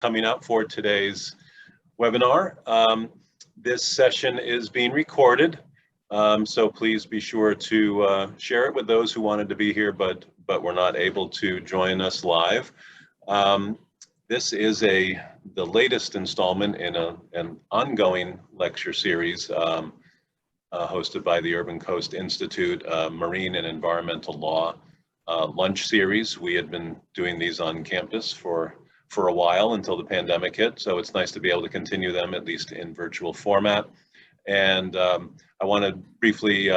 coming out for today's webinar. This session is being recorded, so please be sure to share it with those who wanted to be here but were not able to join us live. This is the latest installment in an ongoing lecture series hosted by the Urban Coast Institute Marine and Environmental Law lunch series. We had been doing these on campus for a while until the pandemic hit, so it's nice to be able to continue them at least in virtual format. And I want to briefly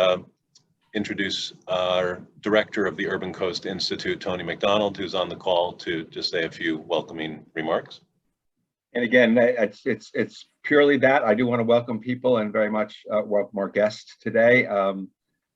introduce our director of the Urban Coast Institute, Tony McDonald, who's on the call to just say a few welcoming remarks. And again, it's purely that. I do want to welcome people and very much welcome our guests today.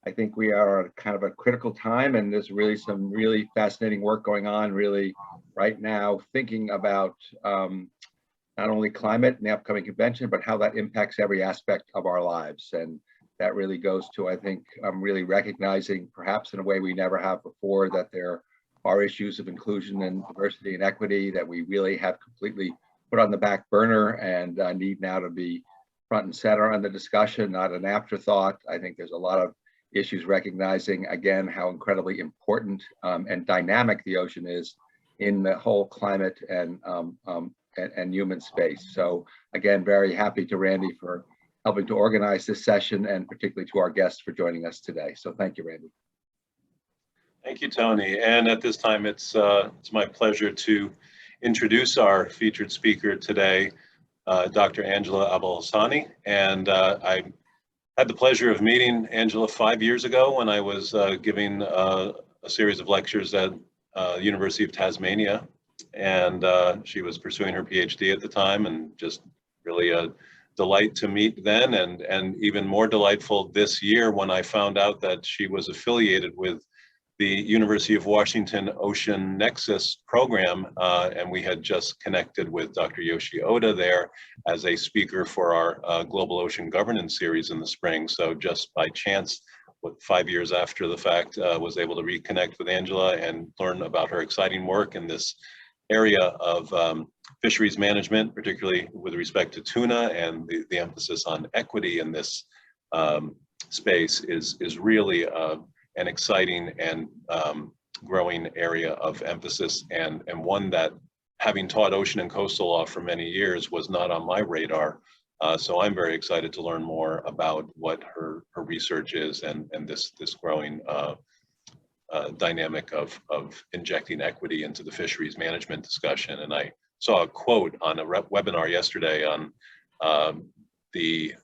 I think we are at kind of a critical time, and there's really some really fascinating work going on really right now, thinking about not only climate and the upcoming convention, but how that impacts every aspect of our lives. And that really goes to, I think, really recognizing, perhaps in a way we never have before, that there are issues of inclusion and diversity and equity that we really have completely put on the back burner and need now to be front and center on the discussion, not an afterthought. I think there's a lot of issues recognizing, again, how incredibly important and dynamic the ocean is in the whole climate and human space. So again, very happy to Randy for helping to organize this session, and particularly to our guests for joining us today. So thank you, Randy. Thank you, Tony. And at this time, it's my pleasure to introduce our featured speaker today, Dr. Angela Abolhassani. And I had the pleasure of meeting Angela 5 years ago when I was giving a series of lectures at University of Tasmania. And she was pursuing her PhD at the time, and just really a delight to meet then, and even more delightful this year when I found out that she was affiliated with the University of Washington Ocean Nexus program, and we had just connected with Dr. Yoshi Oda there as a speaker for our Global Ocean Governance series in the spring. So just by chance, 5 years after the fact, was able to reconnect with Angela and learn about her exciting work in this area of fisheries management, particularly with respect to tuna, and the emphasis on equity in this space is really an exciting and growing area of emphasis, and one that, having taught ocean and coastal law for many years, was not on my radar. So I'm very excited to learn more about what her research is, and this growing dynamic of injecting equity into the fisheries management discussion. And I saw a quote on a webinar yesterday on the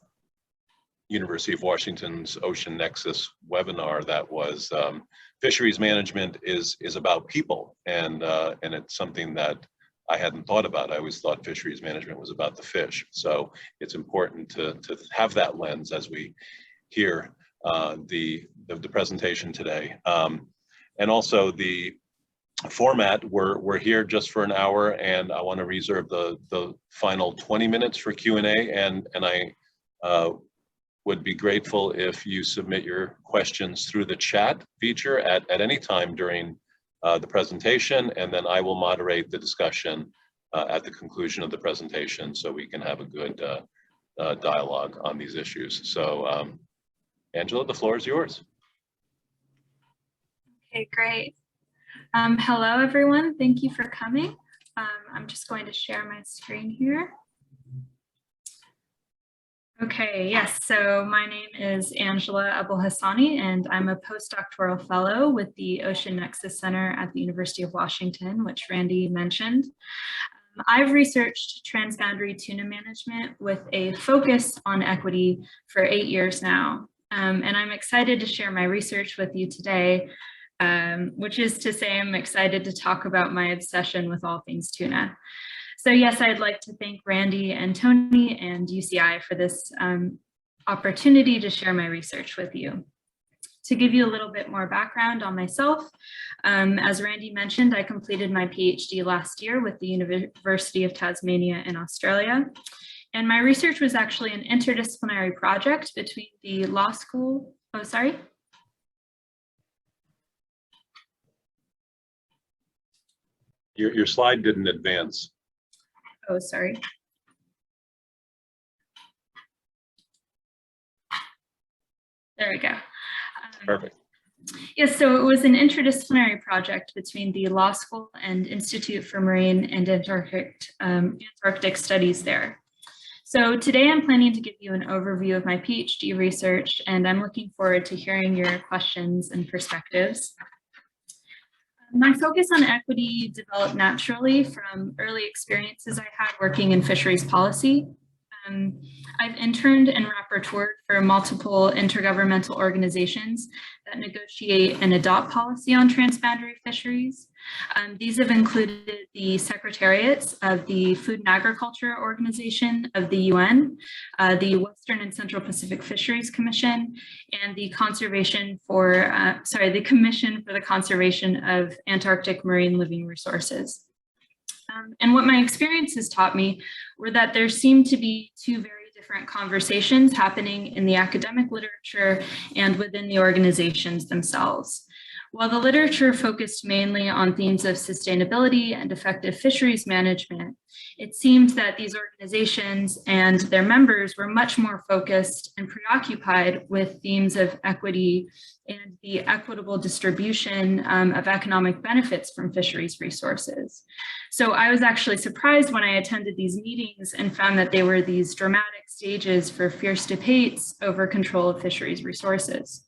University of Washington's Ocean Nexus webinar that was fisheries management is about people, and it's something that I hadn't thought about. I always thought fisheries management was about the fish. So it's important to have that lens as we hear the presentation today. And also the format, we're here just for an hour, and I want to reserve the final 20 minutes for Q&A, and I would be grateful if you submit your questions through the chat feature at any time during the presentation, and then I will moderate the discussion at the conclusion of the presentation so we can have a good dialogue on these issues. So Angela, the floor is yours. Okay, great. Hello, everyone. Thank you for coming. I'm just going to share my screen here. Okay, yes, so my name is Angela Abolhassani, and I'm a postdoctoral fellow with the Ocean Nexus Center at the University of Washington, which Randy mentioned. I've researched transboundary tuna management with a focus on equity for 8 years now, and I'm excited to share my research with you today, which is to say I'm excited to talk about my obsession with all things tuna. So yes, I'd like to thank Randy and Tony and UCI for this opportunity to share my research with you. To give you a little bit more background on myself, as Randy mentioned, I completed my PhD last year with the University of Tasmania in Australia. And my research was actually an interdisciplinary project between the law school, Your slide didn't advance. Oh, sorry. There we go. Perfect. Yes, so it was an interdisciplinary project between the Law School and Institute for Marine and Antarctic Studies there. So today I'm planning to give you an overview of my PhD research, and I'm looking forward to hearing your questions and perspectives. My focus on equity developed naturally from early experiences I had working in fisheries policy. I've interned and rapporteured for multiple intergovernmental organizations that negotiate and adopt policy on transboundary fisheries. These have included the secretariats of the Food and Agriculture Organization of the UN, the Western and Central Pacific Fisheries Commission, and the Commission for the Conservation of Antarctic Marine Living Resources. And what my experiences taught me were that there seemed to be two very different conversations happening in the academic literature and within the organizations themselves. While the literature focused mainly on themes of sustainability and effective fisheries management, it seemed that these organizations and their members were much more focused and preoccupied with themes of equity and the equitable distribution of economic benefits from fisheries resources. So I was actually surprised when I attended these meetings and found that they were these dramatic stages for fierce debates over control of fisheries resources.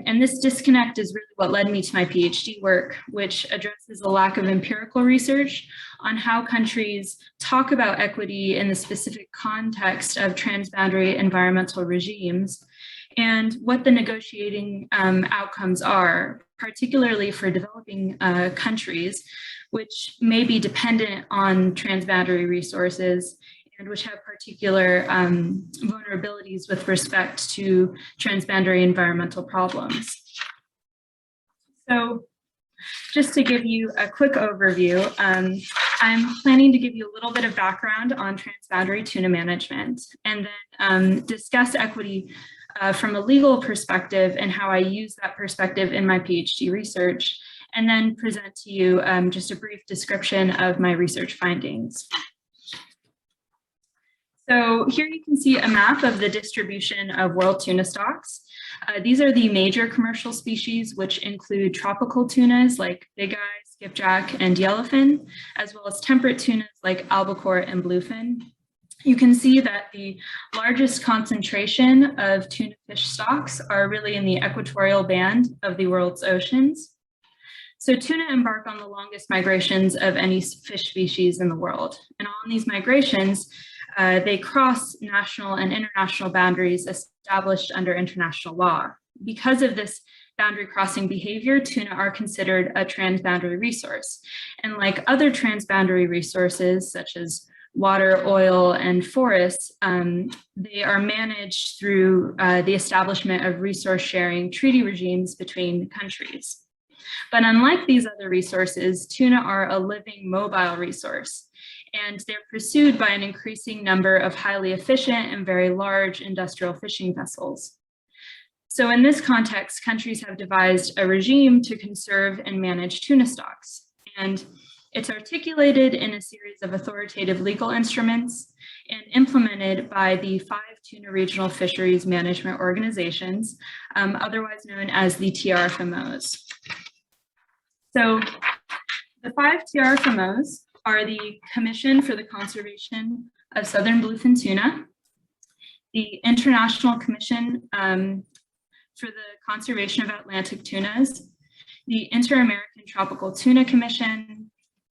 And this disconnect is really what led me to my PhD work, which addresses a lack of empirical research on how countries talk about equity in the specific context of transboundary environmental regimes and what the negotiating outcomes are, particularly for developing countries, which may be dependent on transboundary resources and which have particular vulnerabilities with respect to transboundary environmental problems. So just to give you a quick overview, I'm planning to give you a little bit of background on transboundary tuna management and then discuss equity from a legal perspective and how I use that perspective in my PhD research, and then present to you just a brief description of my research findings. So here you can see a map of the distribution of world tuna stocks. These are the major commercial species, which include tropical tunas like big eye, skipjack, and yellowfin, as well as temperate tunas like albacore and bluefin. You can see that the largest concentration of tuna fish stocks are really in the equatorial band of the world's oceans. So tuna embark on the longest migrations of any fish species in the world. And on these migrations, they cross national and international boundaries established under international law. Because of this boundary crossing behavior, tuna are considered a transboundary resource. And like other transboundary resources, such as water, oil, and forests, they are managed through the establishment of resource sharing treaty regimes between countries. But unlike these other resources, tuna are a living mobile resource, and they're pursued by an increasing number of highly efficient and very large industrial fishing vessels. So in this context, countries have devised a regime to conserve and manage tuna stocks, and it's articulated in a series of authoritative legal instruments and implemented by the 5 tuna regional fisheries management organizations, otherwise known as the TRFMOs. So the 5 TRFMOs are the Commission for the Conservation of Southern Bluefin Tuna, the International Commission for the Conservation of Atlantic Tunas, the Inter-American Tropical Tuna Commission,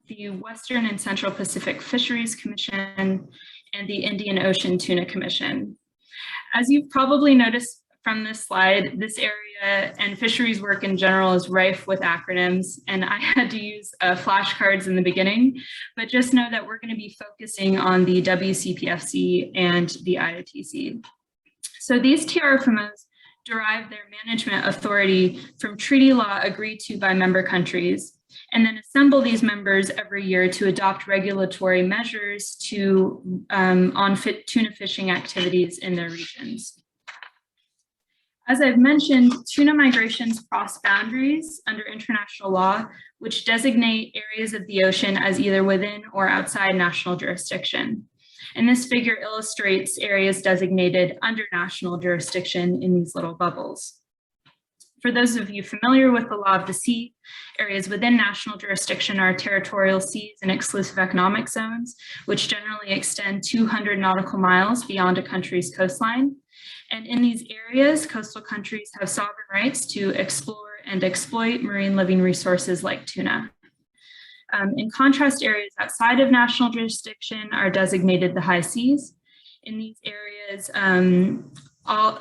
the Western and Central Pacific Fisheries Commission, and the Indian Ocean Tuna Commission. As you've probably noticed from this slide, this area and fisheries work in general is rife with acronyms, and I had to use flashcards in the beginning, but just know that we're going to be focusing on the WCPFC and the IOTC. So these TRFMOs derive their management authority from treaty law agreed to by member countries, and then assemble these members every year to adopt regulatory measures to on tuna fishing activities in their regions. As I've mentioned, tuna migrations cross boundaries under international law, which designate areas of the ocean as either within or outside national jurisdiction. And this figure illustrates areas designated under national jurisdiction in these little bubbles. For those of you familiar with the law of the sea, areas within national jurisdiction are territorial seas and exclusive economic zones, which generally extend 200 nautical miles beyond a country's coastline. And in these areas, coastal countries have sovereign rights to explore and exploit marine living resources like tuna. In contrast, areas outside of national jurisdiction are designated the high seas. In these areas, all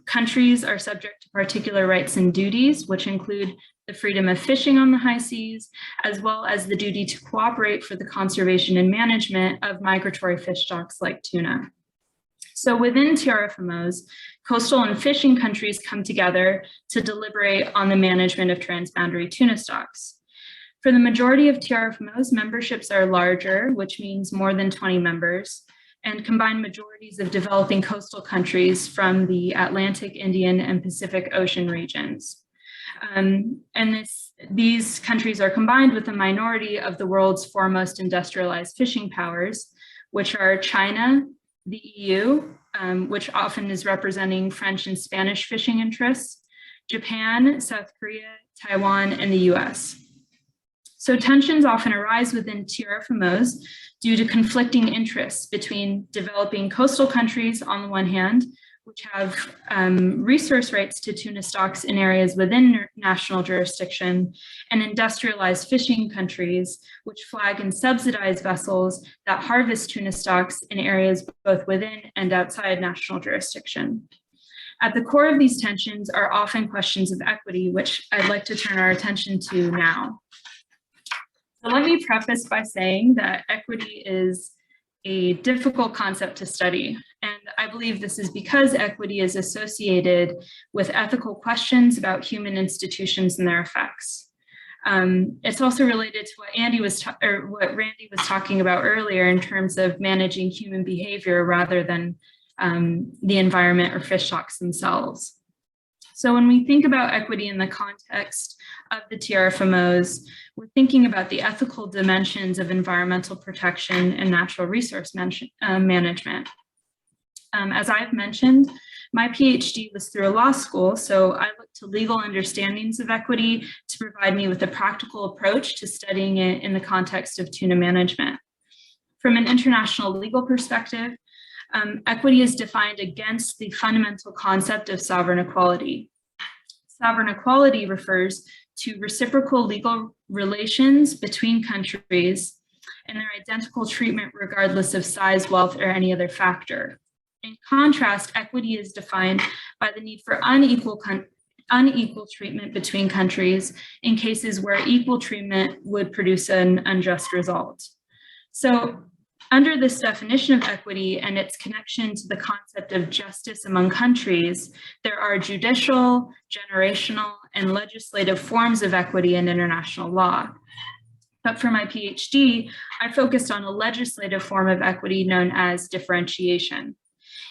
countries are subject to particular rights and duties, which include the freedom of fishing on the high seas, as well as the duty to cooperate for the conservation and management of migratory fish stocks like tuna. So within TRFMOs, coastal and fishing countries come together to deliberate on the management of transboundary tuna stocks. For the majority of TRFMOs, memberships are larger, which means more than 20 members, and combined majorities of developing coastal countries from the Atlantic, Indian, and Pacific Ocean regions. These countries are combined with a minority of the world's foremost industrialized fishing powers, which are China, the EU, which often is representing French and Spanish fishing interests, Japan, South Korea, Taiwan, and the US. So tensions often arise within TRFMOs due to conflicting interests between developing coastal countries on the one hand, which have resource rights to tuna stocks in areas within national jurisdiction, and industrialized fishing countries, which flag and subsidize vessels that harvest tuna stocks in areas both within and outside national jurisdiction. At the core of these tensions are often questions of equity, which I'd like to turn our attention to now. So let me preface by saying that equity is a difficult concept to study. And I believe this is because equity is associated with ethical questions about human institutions and their effects. It's also related to what Randy was talking about earlier in terms of managing human behavior rather than the environment or fish stocks themselves. So when we think about equity in the context of the TRFMOs, we're thinking about the ethical dimensions of environmental protection and natural resource management. As I've mentioned, my PhD was through a law school, so I looked to legal understandings of equity to provide me with a practical approach to studying it in the context of tuna management. From an international legal perspective, equity is defined against the fundamental concept of sovereign equality. Sovereign equality refers to reciprocal legal relations between countries and their identical treatment regardless of size, wealth, or any other factor. In contrast, equity is defined by the need for unequal treatment between countries in cases where equal treatment would produce an unjust result. So, under this definition of equity and its connection to the concept of justice among countries, there are judicial, generational, and legislative forms of equity in international law. But for my PhD, I focused on a legislative form of equity known as differentiation.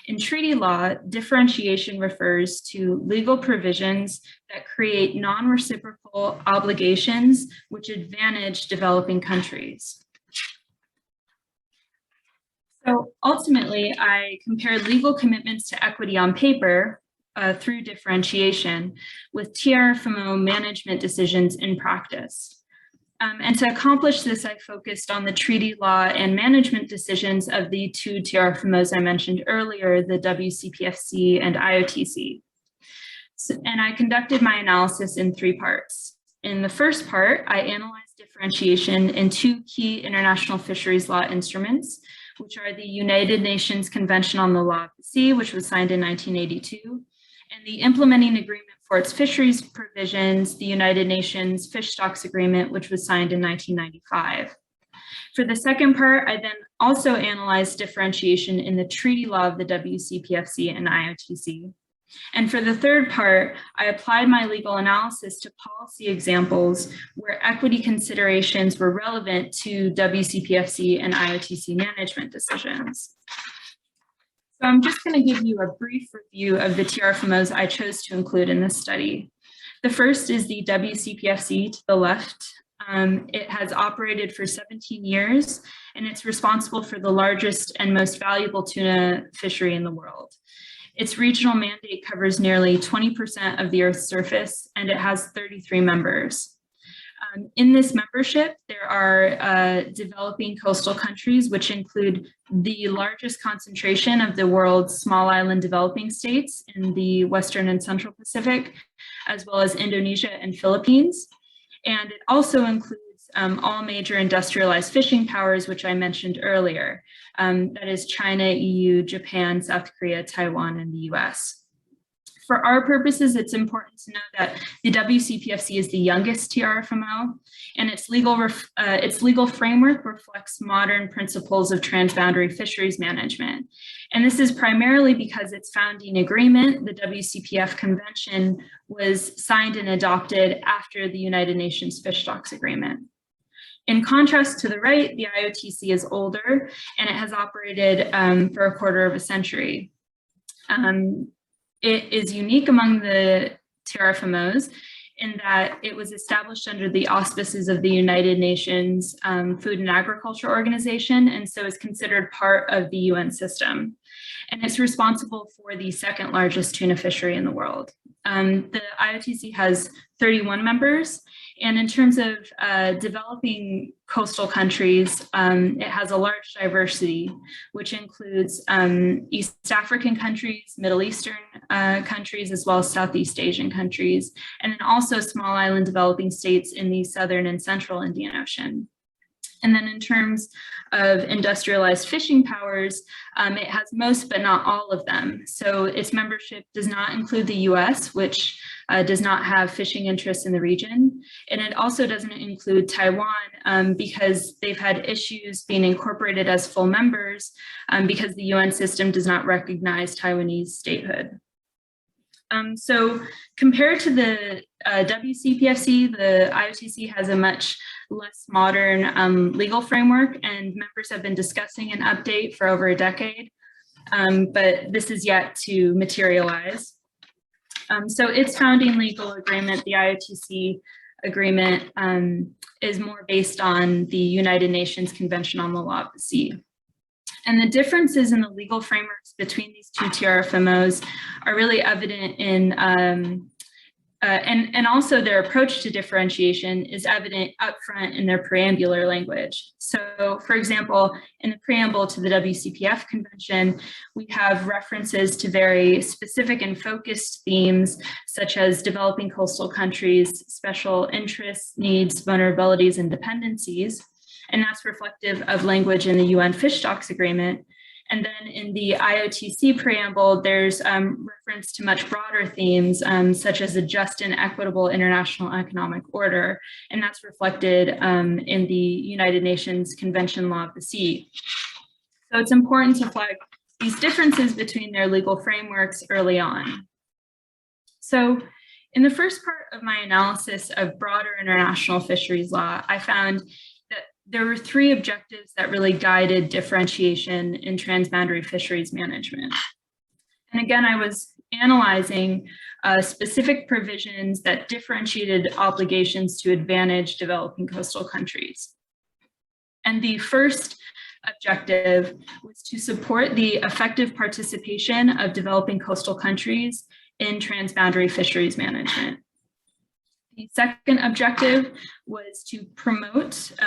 In treaty law, differentiation refers to legal provisions that create non-reciprocal obligations which advantage developing countries. So ultimately, I compared legal commitments to equity on paper through differentiation with TRFMO management decisions in practice. And to accomplish this, I focused on the treaty law and management decisions of the two TRFMOs I mentioned earlier, the WCPFC and IOTC. And I conducted my analysis in 3 parts. In the first part, I analyzed differentiation in 2 key international fisheries law instruments, which are the United Nations Convention on the Law of the Sea, which was signed in 1982, and the implementing agreement for its fisheries provisions, the United Nations Fish Stocks Agreement, which was signed in 1995. For the second part, I then also analyzed differentiation in the treaty law of the WCPFC and IOTC. And for the third part, I applied my legal analysis to policy examples where equity considerations were relevant to WCPFC and IOTC management decisions. So I'm just going to give you a brief review of the TRFMOs I chose to include in this study. The first is the WCPFC to the left. It has operated for 17 years, and it's responsible for the largest and most valuable tuna fishery in the world. Its regional mandate covers nearly 20% of the Earth's surface, and it has 33 members. In this membership, there are developing coastal countries, which include the largest concentration of the world's small island developing states in the Western and Central Pacific, as well as Indonesia and Philippines. And it also includes all major industrialized fishing powers, which I mentioned earlier. That is China, EU, Japan, South Korea, Taiwan, and the US. For our purposes, it's important to know that the WCPFC is the youngest TRFMO, and its legal framework reflects modern principles of transboundary fisheries management. And this is primarily because its founding agreement, the WCPF Convention, was signed and adopted after the United Nations Fish Stocks Agreement. In contrast to the right, the IOTC is older, and it has operated for a quarter of a century. It is unique among the TRFMOs in that it was established under the auspices of the United Nations Food and Agriculture Organization, and so is considered part of the UN system. And it's responsible for the second largest tuna fishery in the world. The IOTC has 31 members, and in terms of developing coastal countries, it has a large diversity, which includes East African countries, Middle Eastern countries, as well as Southeast Asian countries, and then also small island developing states in the Southern and Central Indian Ocean. And then in terms of industrialized fishing powers, it has most but not all of them. So its membership does not include the US, which does not have fishing interests in the region. And it also doesn't include Taiwan because they've had issues being incorporated as full members because the UN system does not recognize Taiwanese statehood. So compared to the WCPFC, the IOTC has a much less modern legal framework, and members have been discussing an update for over a decade, but this is yet to materialize. So its founding legal agreement, the IOTC agreement, is more based on the United Nations Convention on the Law of the Sea. And the differences in the legal frameworks between these two TRFMOs are really evident in, and also their approach to differentiation is evident upfront in their preambular language. So for example, in the preamble to the WCPF Convention, we have references to very specific and focused themes, such as developing coastal countries, special interests, needs, vulnerabilities, and dependencies. And that's reflective of language in the UN Fish Stocks Agreement. And then in the IOTC preamble, there's reference to much broader themes, such as a just and equitable international economic order. And that's reflected in the United Nations Convention Law of the Sea. So it's important to flag these differences between their legal frameworks early on. So in the first part of my analysis of broader international fisheries law, I found there were three objectives that really guided differentiation in transboundary fisheries management. And again, I was analyzing specific provisions that differentiated obligations to advantage developing coastal countries. And the first objective was to support the effective participation of developing coastal countries in transboundary fisheries management. The second objective was to protect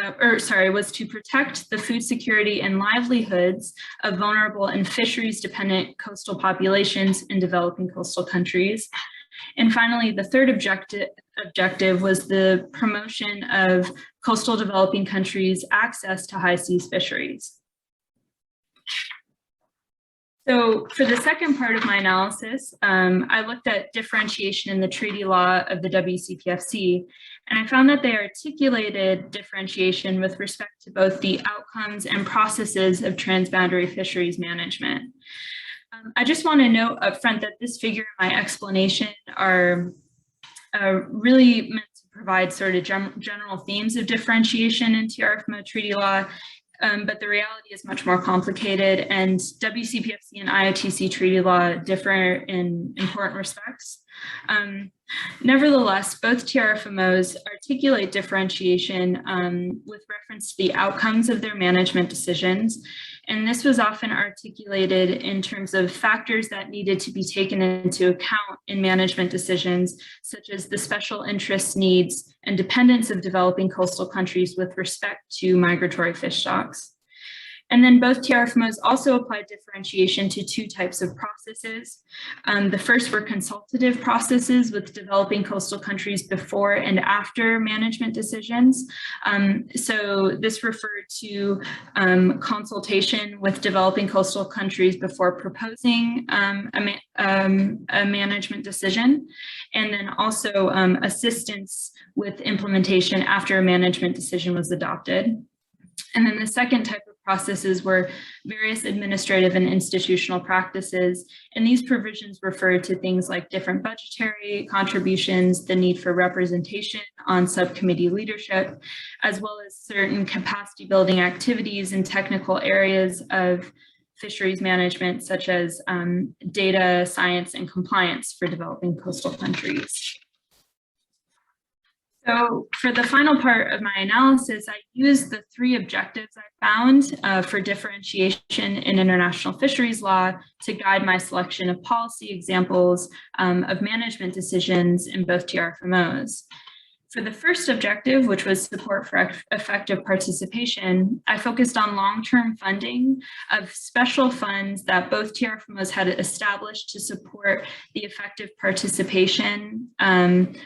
the food security and livelihoods of vulnerable and fisheries-dependent coastal populations in developing coastal countries. And finally, the third objective was the promotion of coastal developing countries' access to high seas fisheries. So for the second part of my analysis, I looked at differentiation in the treaty law of the WCPFC, and I found that they articulated differentiation with respect to both the outcomes and processes of transboundary fisheries management. I just want to note up front that this figure and my explanation are really meant to provide sort of general themes of differentiation in TRFMO treaty law, but the reality is much more complicated, and WCPFC and IOTC treaty law differ in important respects. Nevertheless, both TRFMOs articulate differentiation with reference to the outcomes of their management decisions, and this was often articulated in terms of factors that needed to be taken into account in management decisions, such as the special interests, needs, and dependence of developing coastal countries with respect to migratory fish stocks. And then both TRFMOs also applied differentiation to two types of processes. The first were consultative processes with developing coastal countries before and after management decisions. So this referred to consultation with developing coastal countries before proposing a management decision, and then also assistance with implementation after a management decision was adopted. And then the second type of processes were various administrative and institutional practices, and these provisions referred to things like different budgetary contributions, the need for representation on subcommittee leadership, as well as certain capacity building activities in technical areas of fisheries management, such as data science and compliance for developing coastal countries. So for the final part of my analysis, I used the three objectives I found for differentiation in international fisheries law to guide my selection of policy examples of management decisions in both TRFMOs. For the first objective, which was support for effective participation, I focused on long-term funding of special funds that both TRFMOs had established to support the effective participation,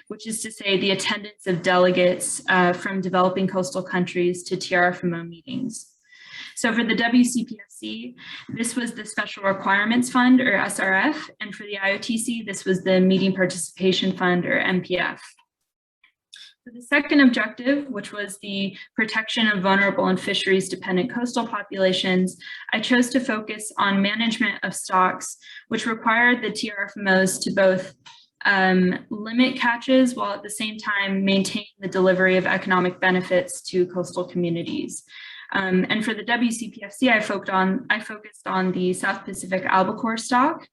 which is to say the attendance of delegates from developing coastal countries to TRFMO meetings. So for the WCPFC, this was the Special Requirements Fund, or SRF, and for the IOTC, this was the Meeting Participation Fund, or MPF. For the second objective, which was the protection of vulnerable and fisheries-dependent coastal populations, I chose to focus on management of stocks, which required the TRFMOs to both limit catches while at the same time maintain the delivery of economic benefits to coastal communities. And for the WCPFC, I focused on the South Pacific albacore stock,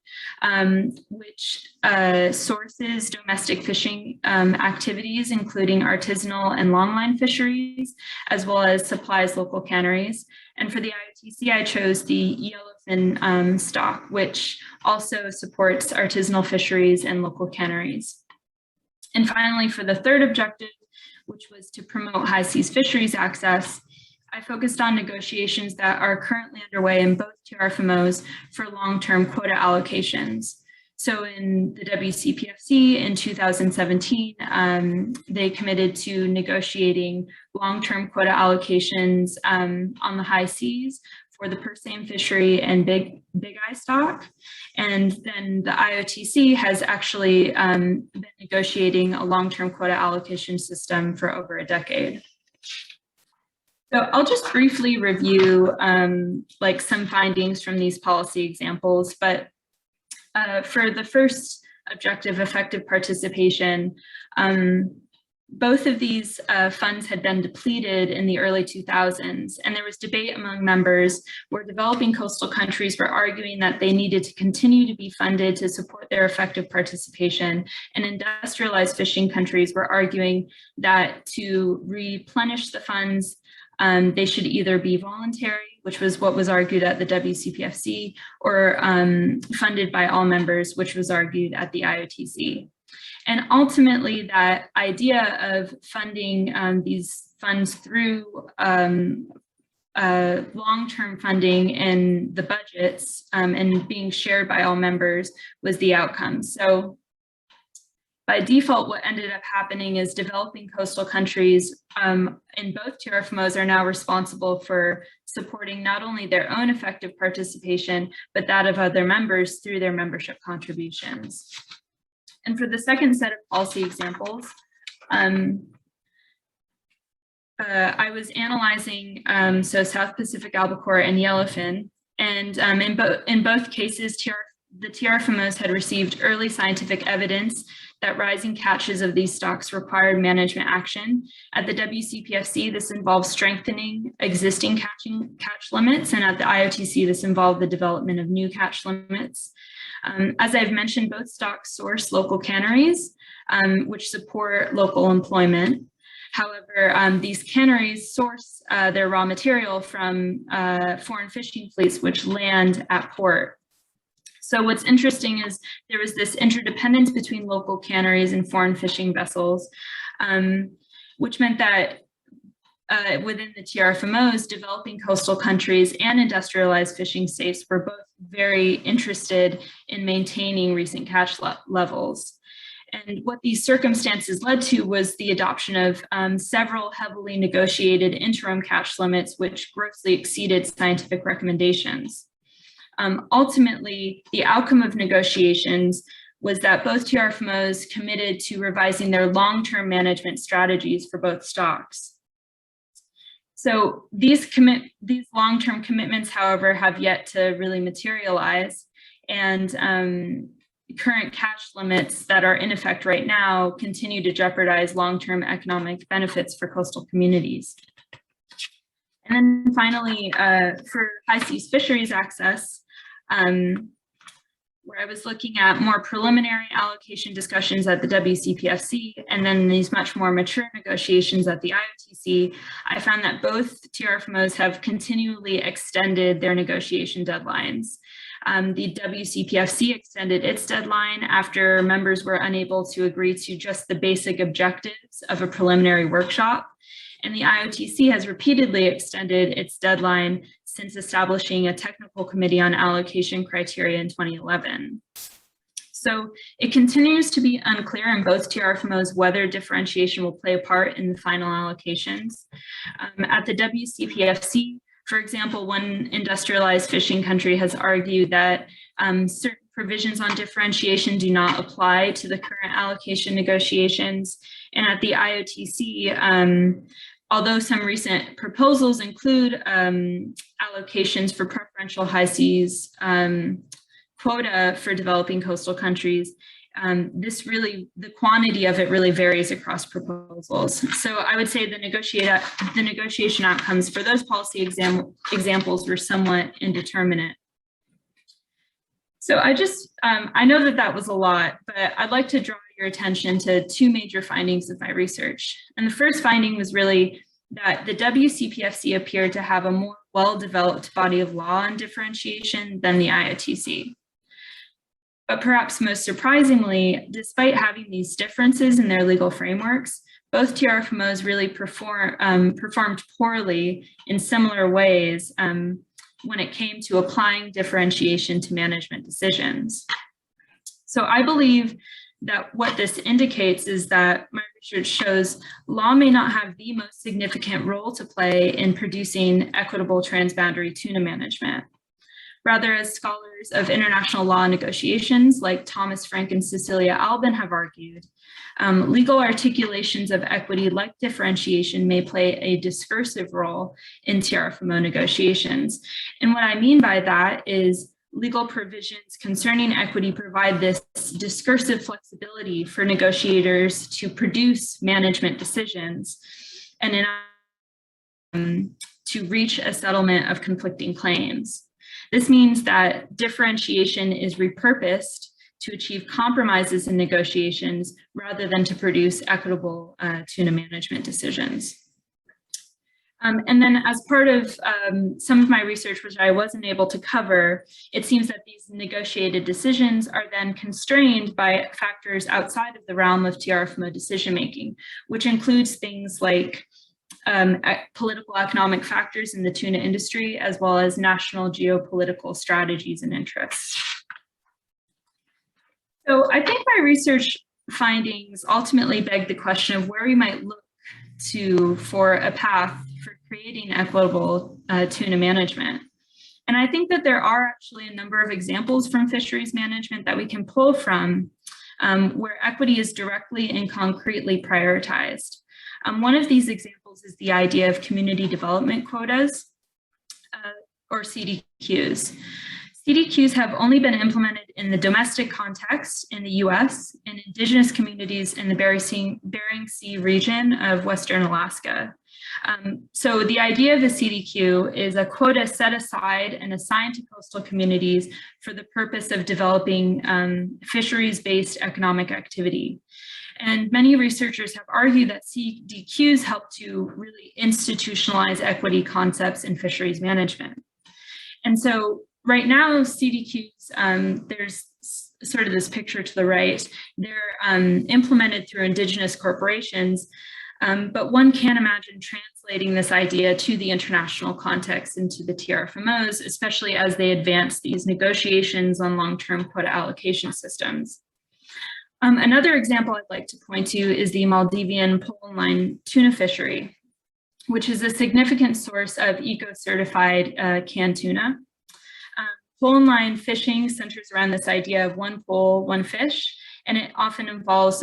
which sources domestic fishing activities, including artisanal and longline fisheries, as well as supplies local canneries. And for the IOTC, I chose the yellowfin stock, which also supports artisanal fisheries and local canneries. And finally, for the third objective, which was to promote high seas fisheries access, I focused on negotiations that are currently underway in both TRFMOs for long-term quota allocations. So in the WCPFC in 2017, they committed to negotiating long-term quota allocations on the high seas for the purse seine fishery and big eye stock. And then the IOTC has actually been negotiating a long-term quota allocation system for over a decade. So I'll just briefly review like some findings from these policy examples, but for the first objective, effective participation, both of these funds had been depleted in the early 2000s, and there was debate among members where developing coastal countries were arguing that they needed to continue to be funded to support their effective participation, and industrialized fishing countries were arguing that to replenish the funds, they should either be voluntary, which was what was argued at the WCPFC, or funded by all members, which was argued at the IOTC. And ultimately, that idea of funding these funds through long-term funding in the budgets and being shared by all members was the outcome. So by default, what ended up happening is developing coastal countries in both TRFMOs are now responsible for supporting not only their own effective participation, but that of other members through their membership contributions. And for the second set of policy examples, I was analyzing so South Pacific albacore and yellowfin, and in both cases, the TRFMOs had received early scientific evidence that rising catches of these stocks required management action. At the WCPFC, this involves strengthening existing catch limits, and at the IOTC, this involved the development of new catch limits. As I've mentioned, both stocks source local canneries, which support local employment. However, these canneries source their raw material from foreign fishing fleets, which land at port. So what's interesting is there was this interdependence between local canneries and foreign fishing vessels, which meant that within the TRFMOs, developing coastal countries and industrialized fishing states were both very interested in maintaining recent catch levels. And what these circumstances led to was the adoption of several heavily negotiated interim catch limits, which grossly exceeded scientific recommendations. Ultimately, the outcome of negotiations was that both TRFMOs committed to revising their long-term management strategies for both stocks. So these long-term commitments, however, have yet to really materialize, and current catch limits that are in effect right now continue to jeopardize long-term economic benefits for coastal communities. And then finally, for high seas fisheries access, where I was looking at more preliminary allocation discussions at the WCPFC and then these much more mature negotiations at the IOTC, I found that both TRFMOs have continually extended their negotiation deadlines. The WCPFC extended its deadline after members were unable to agree to just the basic objectives of a preliminary workshop. And the IOTC has repeatedly extended its deadline since establishing a technical committee on allocation criteria in 2011. So it continues to be unclear in both TRFMOs whether differentiation will play a part in the final allocations. At the WCPFC, for example, one industrialized fishing country has argued that certain provisions on differentiation do not apply to the current allocation negotiations. And at the IOTC, although some recent proposals include allocations for preferential high seas quota for developing coastal countries, the quantity of it really varies across proposals. So I would say the negotiation outcomes for those policy examples were somewhat indeterminate. So I know that was a lot, but I'd like to draw your attention to two major findings of my research. And the first finding was really that the WCPFC appeared to have a more well-developed body of law on differentiation than the IOTC. But perhaps most surprisingly, despite having these differences in their legal frameworks, both TRFMOs really performed poorly in similar ways when it came to applying differentiation to management decisions. So I believe that what this indicates is that my research shows law may not have the most significant role to play in producing equitable transboundary tuna management. Rather, as scholars of international law negotiations like Thomas Frank and Cecilia Albin have argued, legal articulations of equity like differentiation may play a discursive role in TRFMO negotiations. And what I mean by that is legal provisions concerning equity provide this discursive flexibility for negotiators to produce management decisions and to reach a settlement of conflicting claims. This means that differentiation is repurposed to achieve compromises in negotiations rather than to produce equitable tuna management decisions. And then as part of some of my research, which I wasn't able to cover, it seems that these negotiated decisions are then constrained by factors outside of the realm of TRFMO decision-making, which includes things like political economic factors in the tuna industry, as well as national geopolitical strategies and interests. So I think my research findings ultimately beg the question of where we might look to for a path for creating equitable tuna management. And I think that there are actually a number of examples from fisheries management that we can pull from where equity is directly and concretely prioritized. One of these examples is the idea of community development quotas, or CDQs. CDQs have only been implemented in the domestic context in the US and indigenous communities in the Bering Sea region of Western Alaska. So the idea of the CDQ is a quota set aside and assigned to coastal communities for the purpose of developing fisheries-based economic activity. And many researchers have argued that CDQs help to really institutionalize equity concepts in fisheries management. And so right now, CDQs, there's sort of this picture to the right, they're implemented through indigenous corporations, but one can imagine translating this idea to the international context into the TRFMOs, especially as they advance these negotiations on long-term quota allocation systems. Another example I'd like to point to is the Maldivian pole line tuna fishery, which is a significant source of eco-certified canned tuna. Pole and line fishing centers around this idea of one pole, one fish, and it often involves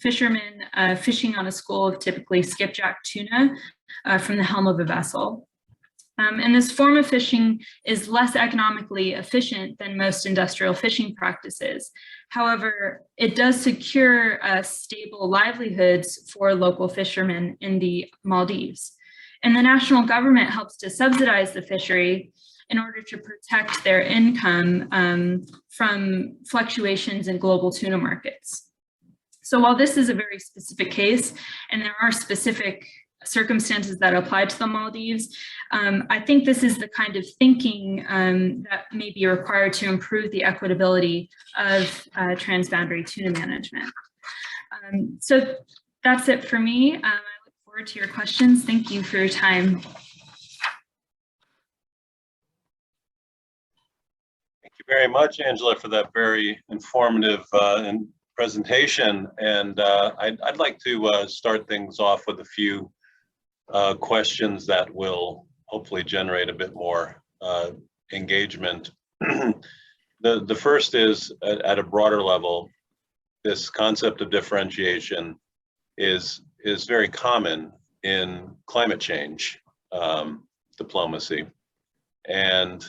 fishermen fishing on a school of typically skipjack tuna from the helm of a vessel. And this form of fishing is less economically efficient than most industrial fishing practices. However, it does secure stable livelihoods for local fishermen in the Maldives. And the national government helps to subsidize the fishery in order to protect their income from fluctuations in global tuna markets. So while this is a very specific case, and there are specific circumstances that apply to the Maldives, I think this is the kind of thinking that may be required to improve the equitability of transboundary tuna management. So that's it for me. I look forward to your questions. Thank you for your time. Very much, Angela, for that very informative presentation. And I'd like to start things off with a few questions that will hopefully generate a bit more engagement. The first is, at a broader level, this concept of differentiation is very common in climate change diplomacy. And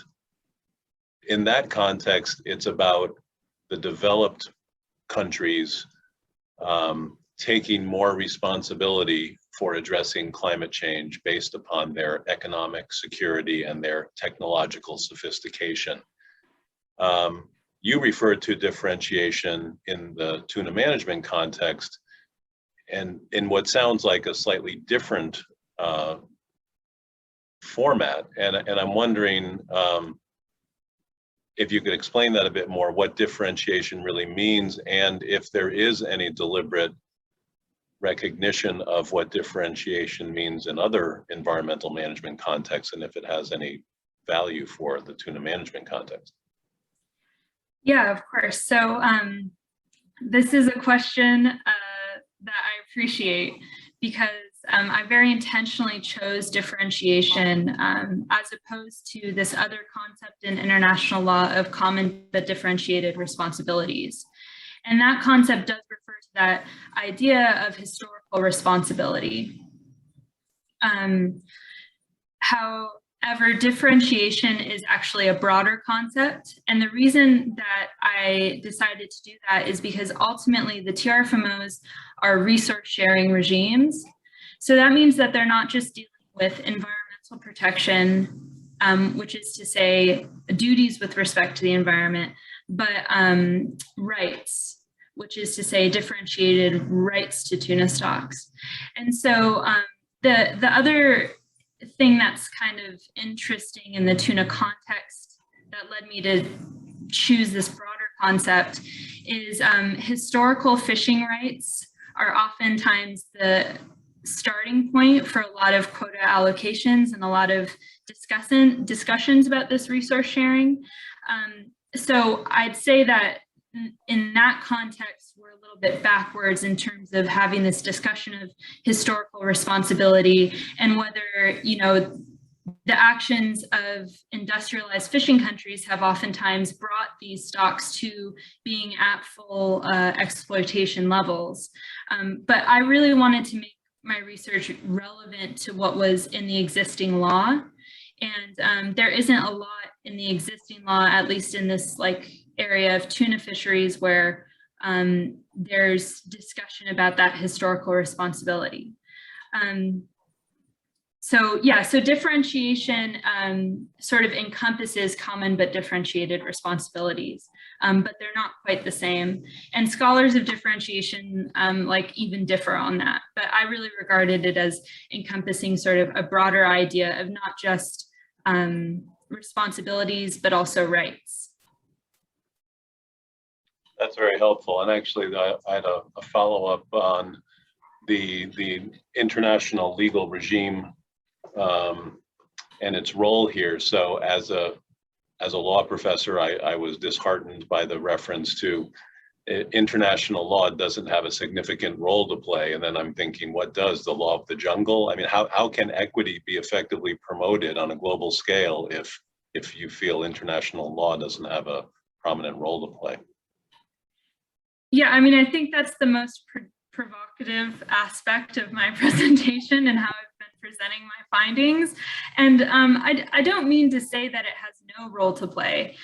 in that context, it's about the developed countries taking more responsibility for addressing climate change based upon their economic security and their technological sophistication. You referred to differentiation in the tuna management context, and in what sounds like a slightly different format. And I'm wondering, if you could explain that a bit more, what differentiation really means, and if there is any deliberate recognition of what differentiation means in other environmental management contexts, and if it has any value for the tuna management context. Yeah, of course. So this is a question that I appreciate, because I very intentionally chose differentiation as opposed to this other concept in international law of common but differentiated responsibilities. And that concept does refer to that idea of historical responsibility. However, differentiation is actually a broader concept. And the reason that I decided to do that is because ultimately the TRFMOs are resource sharing regimes. So that means that they're not just dealing with environmental protection, which is to say duties with respect to the environment, but rights, which is to say differentiated rights to tuna stocks. And so the other thing that's kind of interesting in the tuna context that led me to choose this broader concept is historical fishing rights are oftentimes the starting point for a lot of quota allocations and a lot of discussions about this resource sharing. So I'd say that in that context, we're a little bit backwards in terms of having this discussion of historical responsibility and whether, you know, the actions of industrialized fishing countries have oftentimes brought these stocks to being at full exploitation levels. But I really wanted to make my research relevant to what was in the existing law And there isn't a lot in the existing law, at least in this like area of tuna fisheries, where there's discussion about that historical responsibility. So yeah, so differentiation sort of encompasses common but differentiated responsibilities, but they're not quite the same. And scholars of differentiation like even differ on that, but I really regarded it as encompassing sort of a broader idea of not just responsibilities, but also rights. That's very helpful. And actually, I had a follow-up on the international legal regime and its role here. So as a law professor, I was disheartened by the reference to international law doesn't have a significant role to play. And then I'm thinking, what does the law of the jungle? I mean, how can equity be effectively promoted on a global scale if you feel international law doesn't have a prominent role to play? Yeah, I mean, I think that's the most provocative aspect of my presentation and how I've been presenting my findings. And I don't mean to say that it has no role to play.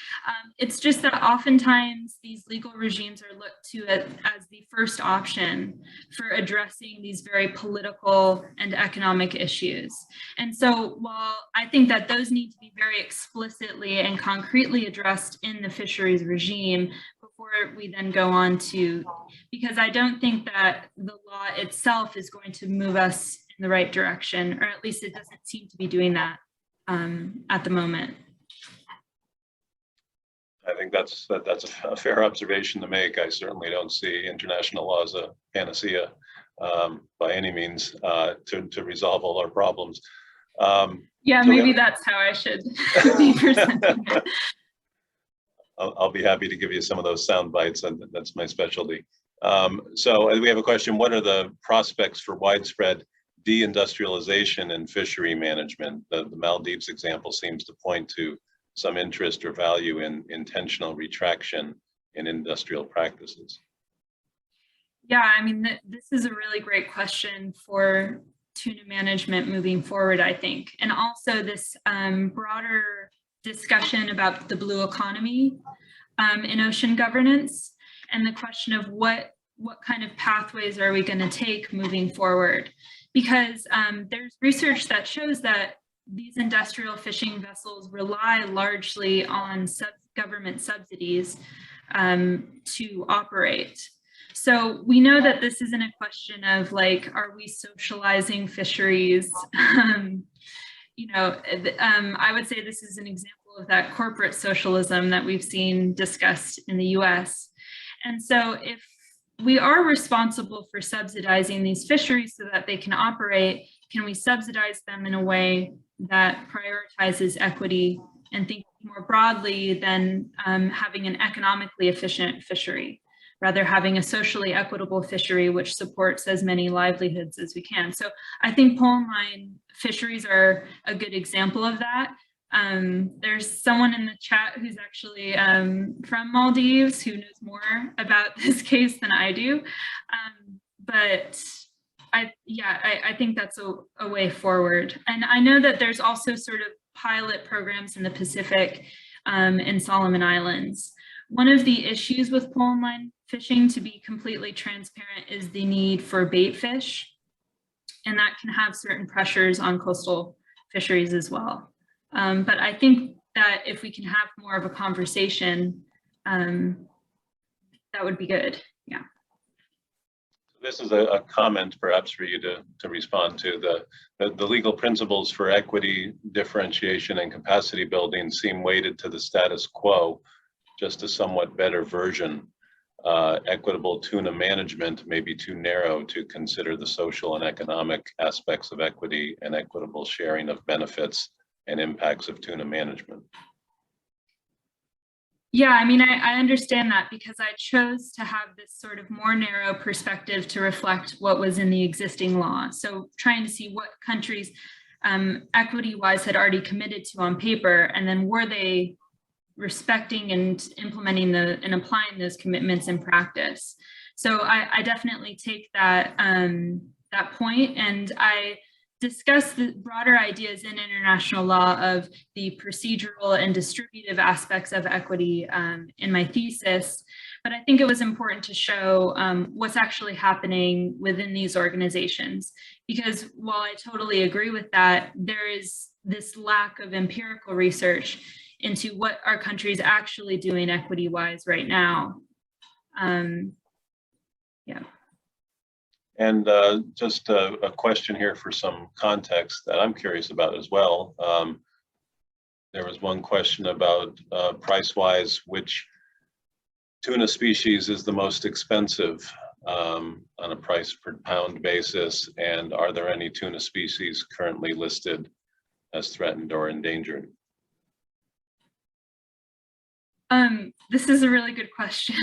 It's just that oftentimes these legal regimes are looked to as the first option for addressing these very political and economic issues. And so while I think that those need to be very explicitly and concretely addressed in the fisheries regime before we then go on to, because I don't think that the law itself is going to move us in the right direction, or at least it doesn't seem to be doing that at the moment. I think that's a fair observation to make. I certainly don't see international law as a panacea by any means to resolve all our problems. Yeah, so maybe that's how I should be presenting it. I'll be happy to give you some of those sound bites, and that's my specialty. So we have a question: what are the prospects for widespread deindustrialization in fishery management? The Maldives example seems to point to some interest or value in intentional retraction in industrial practices. Yeah, I mean, this is a really great question for tuna management moving forward, I think. And also this broader discussion about the blue economy in ocean governance, and the question of what kind of pathways are we going to take moving forward? Because there's research that shows that these industrial fishing vessels rely largely on government subsidies to operate. So we know that this isn't a question of like, are we socializing fisheries? You know, I would say this is an example of that corporate socialism that we've seen discussed in the US. And so if we are responsible for subsidizing these fisheries so that they can operate, can we subsidize them in a way that prioritizes equity and think more broadly than having an economically efficient fishery, rather having a socially equitable fishery which supports as many livelihoods as we can. So I think pole line fisheries are a good example of that. There's someone in the chat who's actually from Maldives who knows more about this case than I do. But I think that's a way forward. And I know that there's also sort of pilot programs in the Pacific and Solomon Islands. One of the issues with pole line fishing, to be completely transparent, is the need for bait fish. And that can have certain pressures on coastal fisheries as well. But I think that if we can have more of a conversation, that would be good. Yeah. This is a comment perhaps for you to respond to. The legal principles for equity, differentiation, and capacity building seem weighted to the status quo, just a somewhat better version. Equitable tuna management may be too narrow to consider the social and economic aspects of equity and equitable sharing of benefits and impacts of tuna management. Yeah, I mean, I understand that because I chose to have this sort of more narrow perspective to reflect what was in the existing law. So trying to see what countries equity-wise had already committed to on paper, and then were they respecting and implementing and applying those commitments in practice. So I definitely take that that point, and I discuss the broader ideas in international law of the procedural and distributive aspects of equity in my thesis, but I think it was important to show what's actually happening within these organizations, because while I totally agree with that, there is this lack of empirical research into what our countries actually doing equity-wise right now. Yeah. And just a question here for some context that I'm curious about as well. There was one question about price-wise, which tuna species is the most expensive on a price per pound basis, and are there any tuna species currently listed as threatened or endangered? This is a really good question.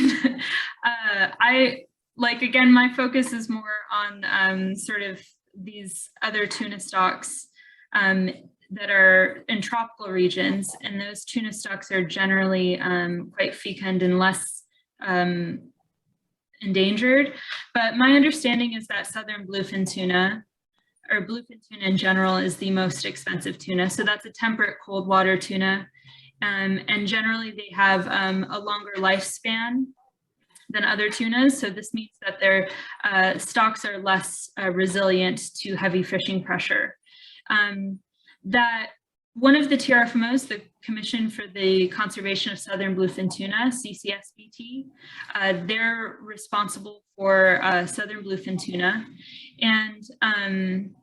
Again, my focus is more on sort of these other tuna stocks that are in tropical regions, and those tuna stocks are generally quite fecund and less endangered. But my understanding is that southern bluefin tuna, or bluefin tuna in general, is the most expensive tuna. So that's a temperate cold water tuna. And generally they have a longer lifespan than other tunas. So this means that their stocks are less resilient to heavy fishing pressure. That one of the TRFMOs, the Commission for the Conservation of Southern Bluefin Tuna, CCSBT, they're responsible for southern bluefin tuna. And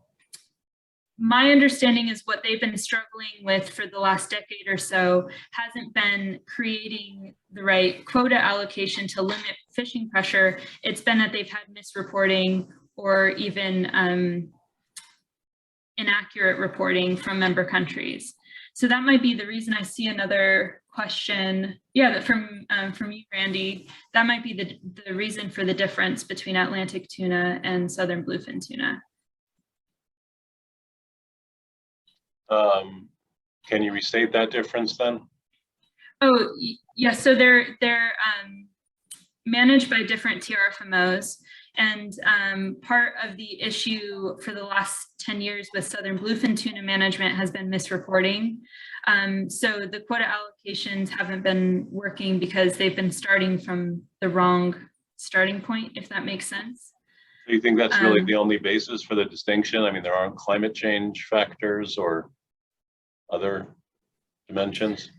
my understanding is what they've been struggling with for the last decade or so hasn't been creating the right quota allocation to limit fishing pressure. It's been that they've had misreporting or even inaccurate reporting from member countries. So that might be the reason. I see another question. Yeah, from you, Randy. That might be the reason for the difference between Atlantic tuna and southern bluefin tuna. Can you restate that difference then? Oh, yeah, so they're managed by different TRFMOs, and part of the issue for the last 10 years with southern bluefin tuna management has been misreporting. So the quota allocations haven't been working because they've been starting from the wrong starting point, if that makes sense. Do you think that's really the only basis for the distinction? I mean, there aren't climate change factors or other dimensions?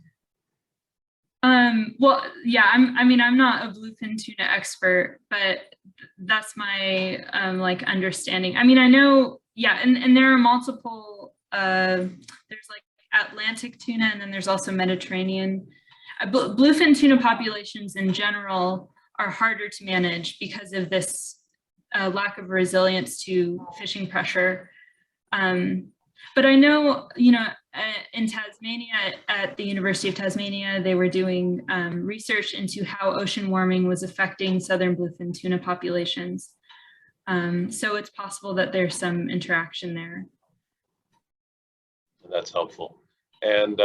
Well, yeah, I'm not a bluefin tuna expert, but that's my understanding. I mean, I know, yeah, and there are multiple, there's like Atlantic tuna, and then there's also Mediterranean. Bluefin tuna populations in general are harder to manage because of this lack of resilience to fishing pressure. But I know, in Tasmania, at the University of Tasmania, they were doing research into how ocean warming was affecting southern bluefin tuna populations. So it's possible that there's some interaction there. That's helpful. And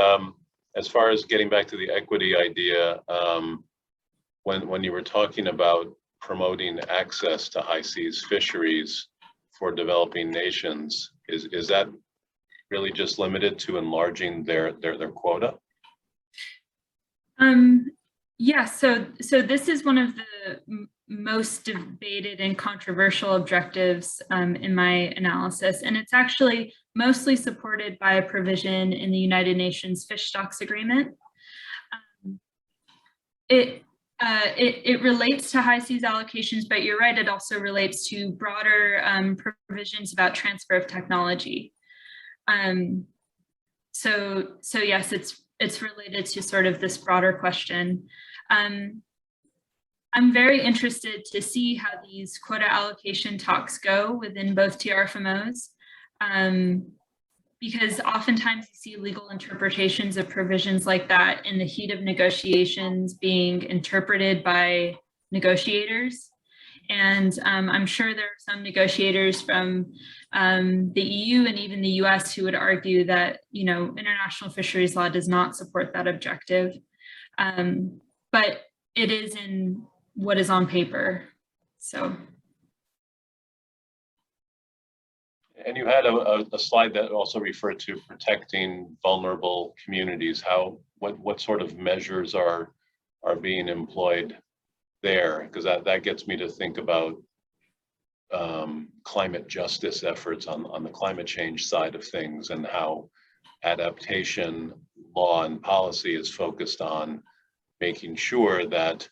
as far as getting back to the equity idea, when you were talking about promoting access to high seas fisheries for developing nations, is that really just limited to enlarging their quota? Yeah, so this is one of the most debated and controversial objectives in my analysis, and it's actually mostly supported by a provision in the United Nations Fish Stocks Agreement. It relates to high seas allocations, but you're right, it also relates to broader provisions about transfer of technology. So yes, it's related to sort of this broader question. I'm very interested to see how these quota allocation talks go within both TRFMOs, because oftentimes you see legal interpretations of provisions like that in the heat of negotiations being interpreted by negotiators. And I'm sure there are some negotiators from the EU and even the US who would argue that, international fisheries law does not support that objective. But it is in what is on paper, so. And you had a slide that also referred to protecting vulnerable communities. What sort of measures are being employed there? Because that gets me to think about climate justice efforts on the climate change side of things, and how adaptation law and policy is focused on making sure that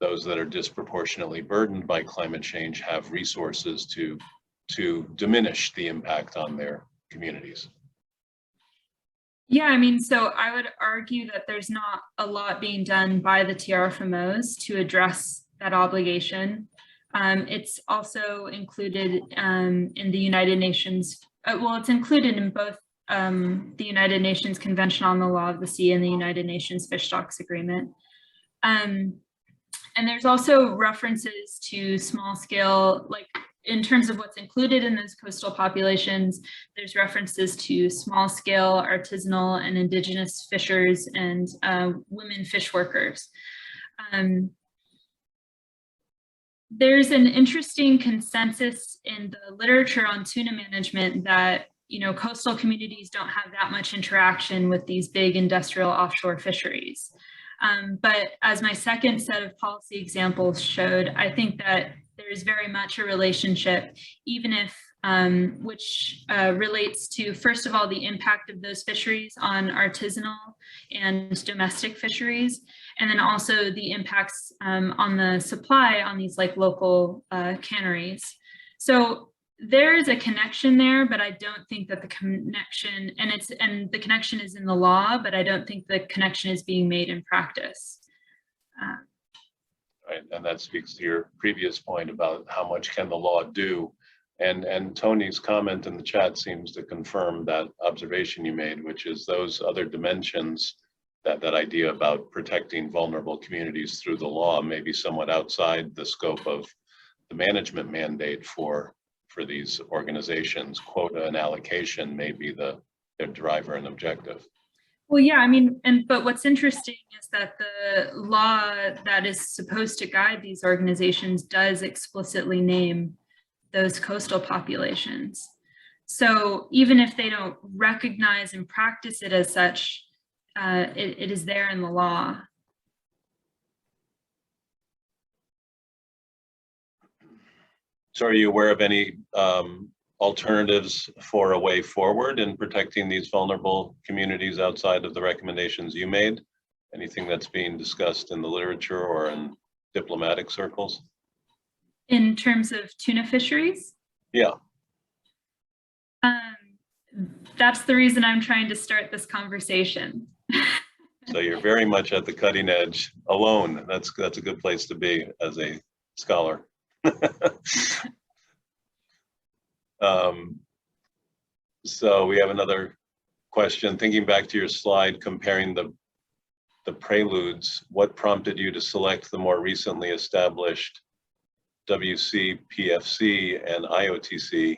those that are disproportionately burdened by climate change have resources to diminish the impact on their communities. Yeah, I mean, so I would argue that there's not a lot being done by the TRFMOs to address that obligation. It's also included in the United Nations, well, it's included in both the United Nations Convention on the Law of the Sea and the United Nations Fish Stocks Agreement. And there's also references to small scale, like in terms of what's included in those coastal populations, there's references to small scale artisanal and indigenous fishers and women fish workers. There's an interesting consensus in the literature on tuna management that, you know, coastal communities don't have that much interaction with these big industrial offshore fisheries. But as my second set of policy examples showed, I think that there is very much a relationship, even if which relates to, first of all, the impact of those fisheries on artisanal and domestic fisheries, and then also the impacts on the supply on these like local canneries. So there is a connection there, but I don't think that the connection, and the connection is in the law, but I don't think the connection is being made in practice. Right, and that speaks to your previous point about how much can the law do. And Tony's comment in the chat seems to confirm that observation you made, which is those other dimensions, that idea about protecting vulnerable communities through the law may be somewhat outside the scope of the management mandate for these organizations. Quota and allocation may be their driver and objective. Well, yeah, I mean, but what's interesting is that the law that is supposed to guide these organizations does explicitly name those coastal populations. So even if they don't recognize and practice it as such, it is there in the law. So are you aware of any alternatives for a way forward in protecting these vulnerable communities outside of the recommendations you made? Anything that's being discussed in the literature or in diplomatic circles? In terms of tuna fisheries? Yeah. That's the reason I'm trying to start this conversation. So you're very much at the cutting edge alone. That's a good place to be as a scholar. So we have another question. Thinking back to your slide comparing the preludes, what prompted you to select the more recently established WCPFC and IOTC?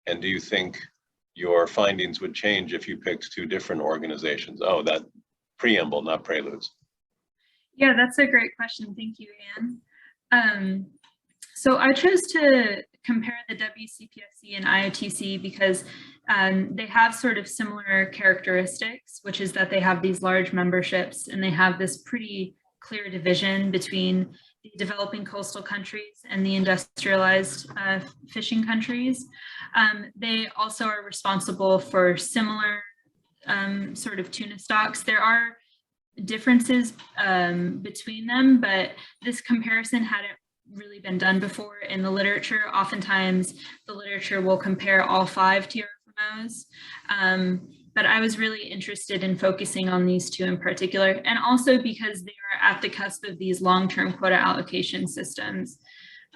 And do you think your findings would change if you picked two different organizations? Oh, that preamble, not preludes. Yeah, that's a great question. Thank you, Anne. So I chose to compare the WCPFC and IOTC because they have sort of similar characteristics, which is that they have these large memberships and they have this pretty clear division between the developing coastal countries and the industrialized fishing countries. They also are responsible for similar sort of tuna stocks. There are differences between them, but this comparison hadn't really been done before in the literature. Oftentimes the literature will compare all 5 TRFMOs, but I was really interested in focusing on these 2 in particular, and also because they are at the cusp of these long-term quota allocation systems.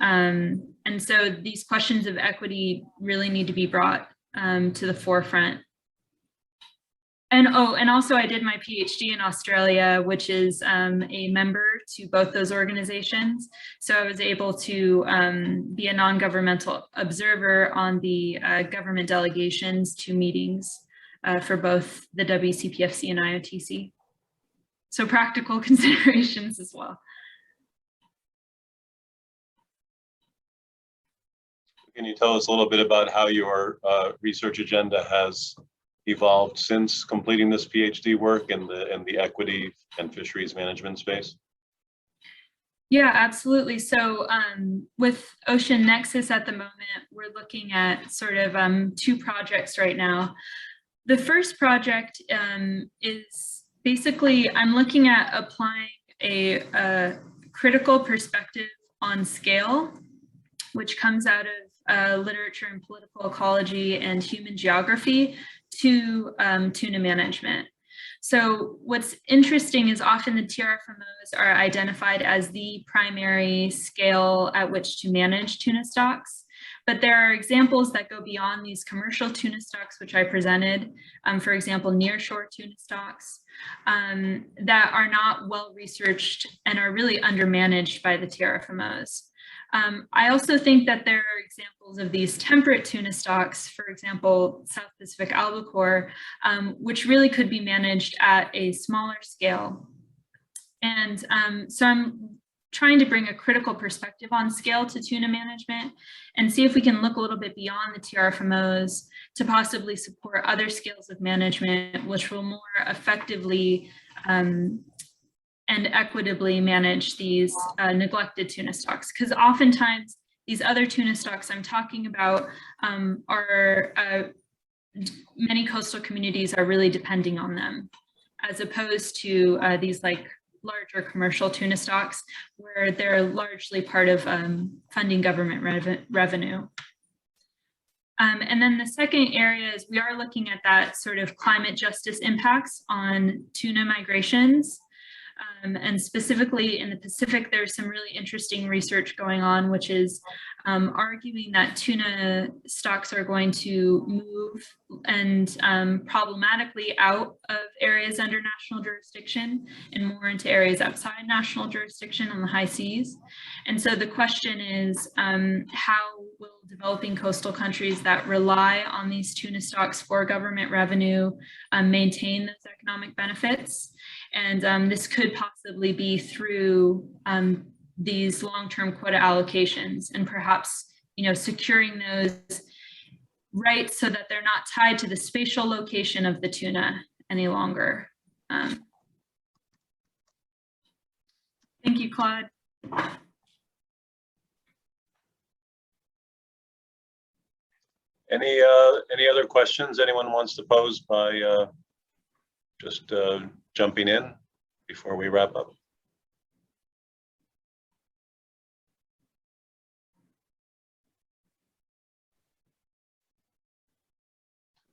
And so these questions of equity really need to be brought to the forefront. And also I did my PhD in Australia, which is a member to both those organizations. So I was able to be a non-governmental observer on the government delegations to meetings for both the WCPFC and IOTC. So practical considerations as well. Can you tell us a little bit about how your research agenda has evolved since completing this PhD work in the equity and fisheries management space? Yeah, absolutely. So with Ocean Nexus at the moment, we're looking at sort of two projects right now. The first project is basically, I'm looking at applying a critical perspective on scale, which comes out of literature in political ecology and human geography, to tuna management. So what's interesting is often the TRFMOs are identified as the primary scale at which to manage tuna stocks. But there are examples that go beyond these commercial tuna stocks, which I presented, for example, nearshore tuna stocks, that are not well researched and are really undermanaged by the TRFMOs. I also think that there are examples of these temperate tuna stocks, for example, South Pacific albacore, which really could be managed at a smaller scale. And so I'm trying to bring a critical perspective on scale to tuna management and see if we can look a little bit beyond the TRFMOs to possibly support other scales of management, which will more effectively and equitably manage these neglected tuna stocks. Because oftentimes these other tuna stocks I'm talking about are many coastal communities are really depending on them, as opposed to these like larger commercial tuna stocks where they're largely part of funding government revenue. And then the second area is we are looking at that sort of climate justice impacts on tuna migrations. And specifically in the Pacific, there's some really interesting research going on, which is arguing that tuna stocks are going to move and problematically out of areas under national jurisdiction and more into areas outside national jurisdiction on the high seas. And so the question is, how will developing coastal countries that rely on these tuna stocks for government revenue maintain those economic benefits? And this could possibly be through these long-term quota allocations and perhaps, securing those rights so that they're not tied to the spatial location of the tuna any longer. Thank you, Claude. Any other questions anyone wants to pose by just jumping in before we wrap up?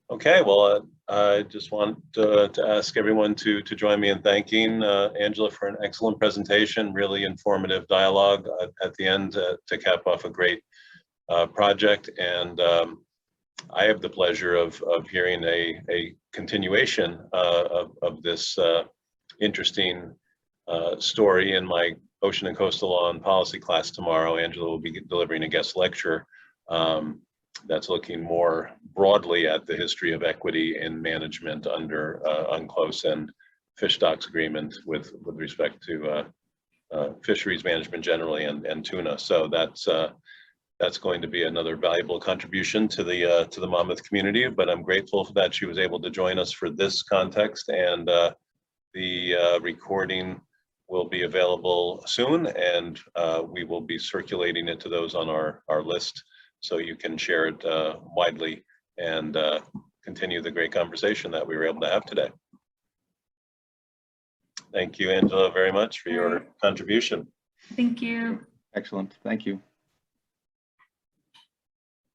Okay, well, I just want to ask everyone to join me in thanking Angela for an excellent presentation, really informative dialogue at the end to cap off a great project. And I have the pleasure of hearing a continuation of this interesting story in my Ocean and Coastal Law and Policy class tomorrow. Angela will be delivering a guest lecture that's looking more broadly at the history of equity in management under UNCLOS and fish stocks agreement with respect to fisheries management generally and tuna. So that's going to be another valuable contribution to the Monmouth community, but I'm grateful that she was able to join us for this context, and the recording will be available soon, and we will be circulating it to those on our list so you can share it widely and continue the great conversation that we were able to have today. Thank you, Angela, very much for your contribution. Thank you. Excellent. Thank you.